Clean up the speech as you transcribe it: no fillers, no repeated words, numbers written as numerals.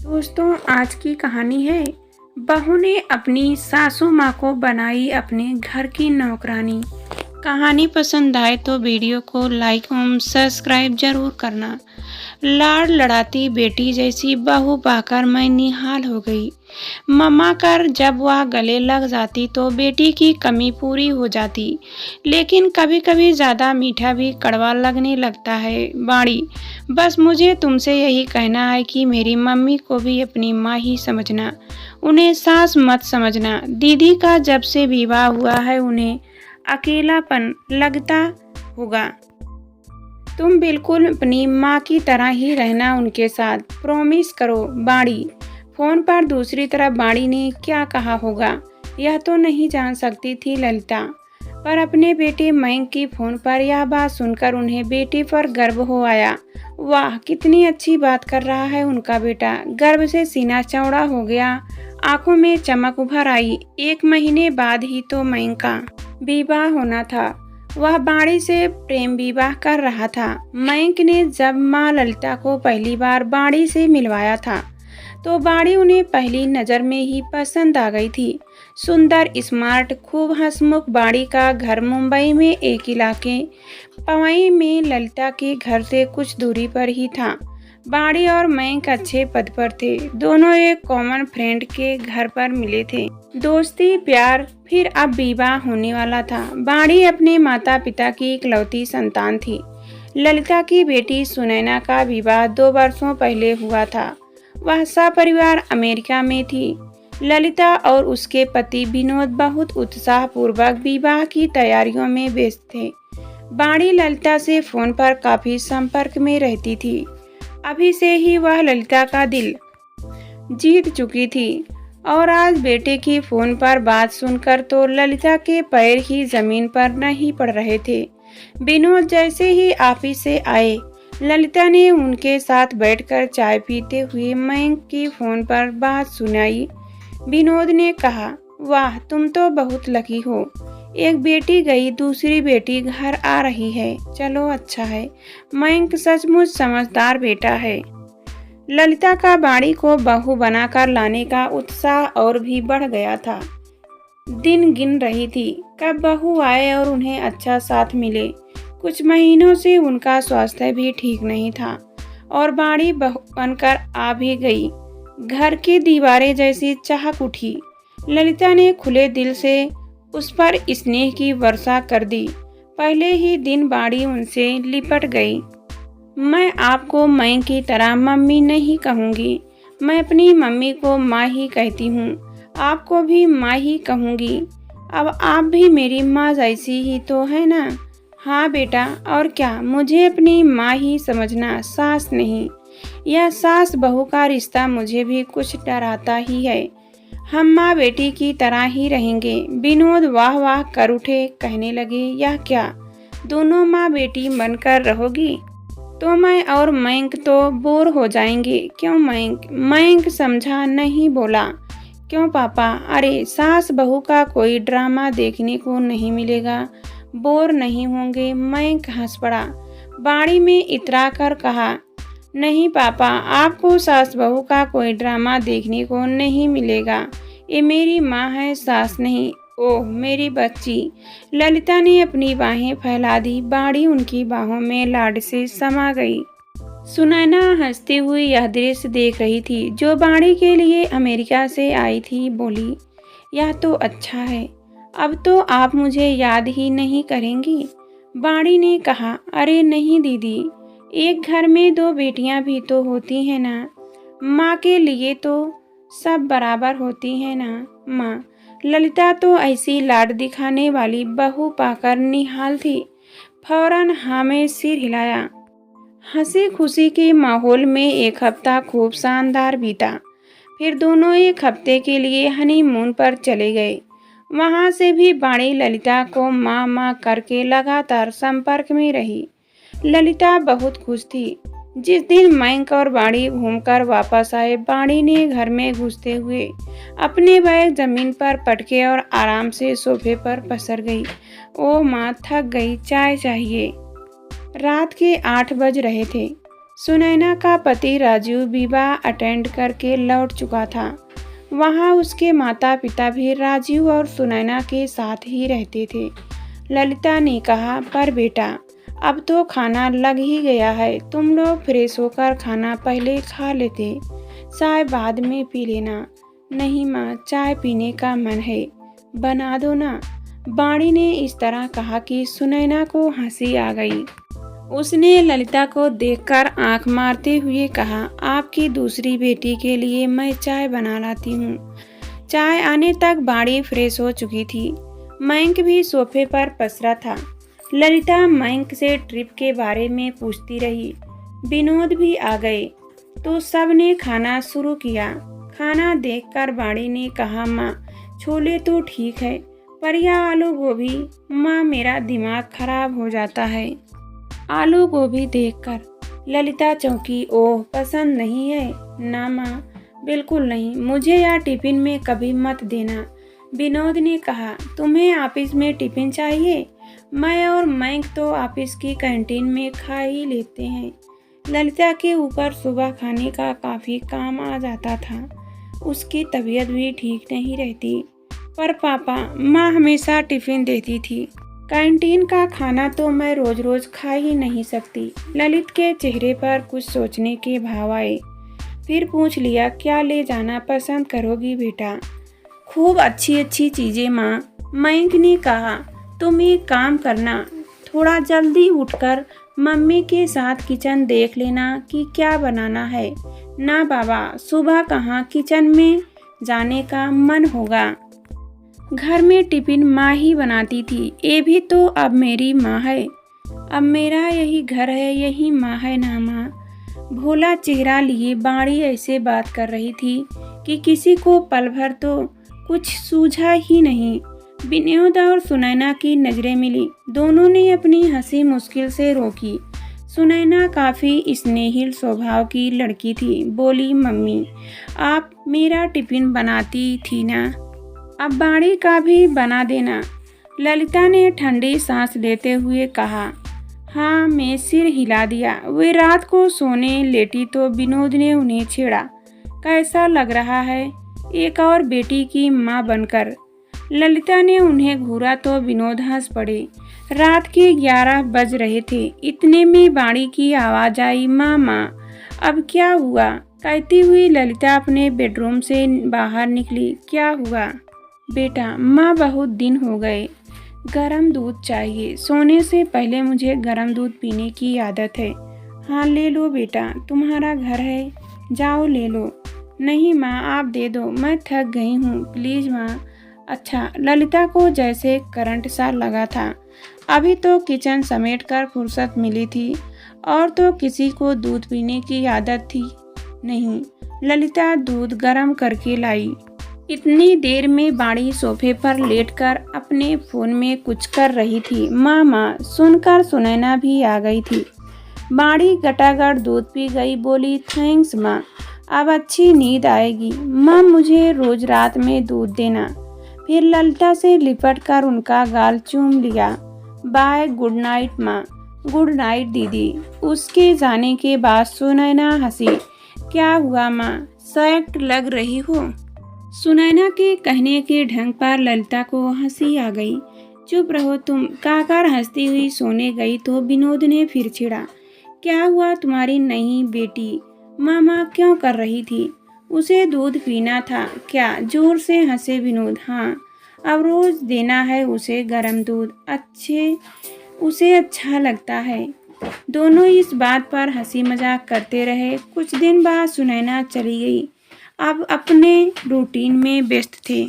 दोस्तों, आज की कहानी है बहू ने अपनी सासू माँ को बनाई अपने घर की नौकरानी। कहानी पसंद आए तो वीडियो को लाइक और सब्सक्राइब जरूर करना। लाड़ लड़ाती बेटी जैसी बहू पाकर मैं निहाल हो गई। मम्मा कर जब वह गले लग जाती तो बेटी की कमी पूरी हो जाती, लेकिन कभी कभी ज़्यादा मीठा भी कड़वा लगने लगता है। बाड़ी, बस मुझे तुमसे यही कहना है कि मेरी मम्मी को भी अपनी माँ ही समझना, उन्हें सास मत समझना। दीदी का जब से विवाह हुआ है उन्हें अकेलापन लगता होगा। तुम बिल्कुल अपनी माँ की तरह ही रहना उनके साथ, प्रॉमिस करो। बाड़ी, फोन पर दूसरी तरफ बाड़ी ने क्या कहा होगा यह तो नहीं जान सकती थी ललिता, पर अपने बेटे मयंक की फोन पर यह बात सुनकर उन्हें बेटे पर गर्व हो आया। वाह, कितनी अच्छी बात कर रहा है उनका बेटा। गर्व से सीना चौड़ा हो गया, आंखों में चमक उभर आई। 1 महीने बाद ही तो मयंक का विवाह होना था। वह बाड़ी से प्रेम विवाह कर रहा था। मयंक ने जब माँ ललिता को पहली बार बाड़ी से मिलवाया था तो बाड़ी उन्हें पहली नज़र में ही पसंद आ गई थी। सुंदर, स्मार्ट, खूब हंसमुख बाड़ी का घर मुंबई में एक इलाके पवई में ललिता के घर से कुछ दूरी पर ही था। बाड़ी और मयंक अच्छे पद पर थे। दोनों एक कॉमन फ्रेंड के घर पर मिले थे। दोस्ती, प्यार, फिर अब विवाह होने वाला था। बाड़ी अपने माता पिता की इकलौती संतान थी। ललिता की बेटी सुनैना का विवाह 2 वर्षों पहले हुआ था। वह सपरिवार अमेरिका में थी। ललिता और उसके पति विनोद बहुत उत्साहपूर्वक विवाह की तैयारियों में व्यस्त थे। बाड़ी ललिता से फोन पर काफी संपर्क में रहती थी। अभी से ही वह ललिता का दिल जीत चुकी थी और आज बेटे की फोन पर बात सुनकर तो ललिता के पैर ही जमीन पर नहीं पड़ रहे थे। विनोद जैसे ही ऑफिस से आए, ललिता ने उनके साथ बैठकर चाय पीते हुए मयंक की फोन पर बात सुनाई। विनोद ने कहा, वाह, तुम तो बहुत लकी हो। एक बेटी गई, दूसरी बेटी घर आ रही है। चलो अच्छा है। मयंक सचमुच समझदार बेटा है। ललिता का बाड़ी को बहू बनाकर लाने का उत्साह और भी बढ़ गया था। दिन गिन रही थी कब बहू आए और उन्हें अच्छा साथ मिले। कुछ महीनों से उनका स्वास्थ्य भी ठीक नहीं था और बाड़ी बहू बनकर आ भी गई। घर की दीवारें जैसी चहक उठी। ललिता ने खुले दिल से उस पर स्नेह की वर्षा कर दी। पहले ही दिन बाड़ी उनसे लिपट गई। मैं आपको मयंक की तरह मम्मी नहीं कहूँगी, मैं अपनी मम्मी को माँ ही कहती हूँ। आपको भी माँ ही कहूँगी। अब आप भी मेरी माँ जैसी ही तो है ना? हाँ बेटा, और क्या, मुझे अपनी माँ ही समझना, सास नहीं। यह सास बहू का रिश्ता मुझे भी कुछ डराता ही है। हम माँ बेटी की तरह ही रहेंगे। विनोद वाह वाह कर उठे, कहने लगे, यह क्या, दोनों माँ बेटी बनकर रहोगी? तो मैं और मयंक तो बोर हो जाएंगे। क्यों मयंक? मयंक समझा नहीं, बोला, क्यों पापा? अरे, सास बहू का कोई ड्रामा देखने को नहीं मिलेगा, बोर नहीं होंगे। मयंक हंस पड़ा। बाड़ी में इतरा कर कहा, नहीं पापा, आपको सास बहू का कोई ड्रामा देखने को नहीं मिलेगा। ये मेरी माँ है, सास नहीं। ओह मेरी बच्ची। ललिता ने अपनी बाहें फैला दी। बाड़ी उनकी बाहों में लाड से समा गई। सुनैना हंसती हुई यह दृश्य देख रही थी जो बाड़ी के लिए अमेरिका से आई थी। बोली, यह तो अच्छा है, अब तो आप मुझे याद ही नहीं करेंगी। बाड़ी ने कहा, अरे नहीं दीदी, एक घर में 2 बेटियां भी तो होती हैं ना। माँ के लिए तो सब बराबर होती हैं ना माँ। ललिता तो ऐसी लाड दिखाने वाली बहू पाकर निहाल थी। फौरन हाँ में सिर हिलाया। हंसी खुशी के माहौल में 1 हफ्ता खूब शानदार बीता। फिर दोनों 1 हफ्ते के लिए हनीमून पर चले गए। वहां से भी बाड़ी ललिता को माँ माँ करके लगातार संपर्क में रही। ललिता बहुत खुश थी। जिस दिन मयंक और बाड़ी घूमकर वापस आए, बाड़ी ने घर में घुसते हुए अपने बैग जमीन पर पटके और आराम से सोफे पर पसर गई। ओ माँ, थक गई, चाय चाहिए। रात के 8 बज रहे थे। सुनैना का पति राजू विवाह अटेंड करके लौट चुका था। वहाँ उसके माता पिता भी राजीव और सुनैना के साथ ही रहते थे। ललिता ने कहा, पर बेटा अब तो खाना लग ही गया है, तुम लोग फ्रेश होकर खाना पहले खा लेते, चाय बाद में पी लेना। नहीं माँ, चाय पीने का मन है, बना दो ना। बाणी ने इस तरह कहा कि सुनैना को हंसी आ गई। उसने ललिता को देखकर आंख मारते हुए कहा, आपकी दूसरी बेटी के लिए मैं चाय बना लाती हूँ। चाय आने तक बाड़ी फ्रेश हो चुकी थी। मयंक भी सोफे पर पसरा था। ललिता मयंक से ट्रिप के बारे में पूछती रही। विनोद भी आ गए तो सबने खाना शुरू किया। खाना देखकर बाड़ी ने कहा, माँ छोले तो ठीक है, पर यह आलू गोभी, माँ मेरा दिमाग खराब हो जाता है। आलू गोभी देखकर ललिता चौंकी। ओह, पसंद नहीं है ना माँ? बिल्कुल नहीं, मुझे यह टिफिन में कभी मत देना। विनोद ने कहा, तुम्हें ऑफिस में टिफिन चाहिए? मैं और मयंक तो ऑफिस की कैंटीन में खा ही लेते हैं। ललिता के ऊपर सुबह खाने का काफ़ी काम आ जाता था। उसकी तबीयत भी ठीक नहीं रहती, पर पापा माँ हमेशा टिफिन देती थी। कैंटीन का खाना तो मैं रोज रोज खा ही नहीं सकती। ललित के चेहरे पर कुछ सोचने के भाव आए। फिर पूछ लिया, क्या ले जाना पसंद करोगी बेटा? खूब अच्छी अच्छी चीज़ें माँ। मयंक ने कहा, तुम एक काम करना, थोड़ा जल्दी उठकर मम्मी के साथ किचन देख लेना कि क्या बनाना है। ना बाबा, सुबह कहाँ किचन में जाने का मन होगा। घर में टिफिन माँ ही बनाती थी। ये भी तो अब मेरी माँ है। अब मेरा यही घर है, यही माँ है ना माँ। भोला चेहरा लिए बाड़ी ऐसे बात कर रही थी कि किसी को पल भर तो कुछ सूझा ही नहीं। विनोद और सुनैना की नज़रें मिली। दोनों ने अपनी हंसी मुश्किल से रोकी। सुनैना काफ़ी स्नेहिल स्वभाव की लड़की थी। बोली, मम्मी आप मेरा टिफिन बनाती थी ना, अब बाड़ी का भी बना देना। ललिता ने ठंडी सांस लेते हुए कहा। हाँ, मैं सिर हिला दिया। वे रात को सोने लेटी तो विनोद ने उन्हें छेड़ा। कैसा लग रहा है एक और बेटी की माँ बनकर? ललिता ने उन्हें घूरा तो विनोद हंस पड़े। रात के 11 बज रहे थे। इतने में बाड़ी की आवाज़ आई, माँ माँ अब क्या हुआ? कहती हुई ललिता अपने बेडरूम से बाहर निकली। क्या हुआ बेटा? माँ बहुत दिन हो गए, गरम दूध चाहिए। सोने से पहले मुझे गरम दूध पीने की आदत है। हाँ ले लो बेटा, तुम्हारा घर है, जाओ ले लो। नहीं माँ, आप दे दो, मैं थक गई हूँ, प्लीज़ माँ। अच्छा। ललिता को जैसे करंट सा लगा था। अभी तो किचन समेट कर फुर्सत मिली थी और तो किसी को दूध पीने की आदत थी नहीं। ललिता दूध गरम करके लाई। इतनी देर में बाड़ी सोफे पर लेटकर अपने फोन में कुछ कर रही थी। माँ सुनकर सुनैना भी आ गई थी। बाड़ी गटागट दूध पी गई। बोली, थैंक्स माँ, अब अच्छी नींद आएगी। माँ मुझे रोज रात में दूध देना। फिर ललिता से लिपट कर उनका गाल चूम लिया। बाय, गुड नाइट माँ। गुड नाइट दीदी। उसके जाने के बाद सुनैना हंसी। क्या हुआ माँ, सख्त लग रही हो? सुनैना के कहने के ढंग पर ललिता को हंसी आ गई। चुप रहो तुम, कहकर हंसती हुई सोने गई तो विनोद ने फिर छेड़ा। क्या हुआ तुम्हारी नई बेटी? मामा क्यों कर रही थी? उसे दूध पीना था क्या? जोर से हंसे विनोद। हाँ, अब रोज देना है उसे गरम दूध, उसे अच्छा लगता है। दोनों इस बात पर हंसी मजाक करते रहे। कुछ दिन बाद सुनैना चली गई। अब अपने रूटीन में व्यस्त थे।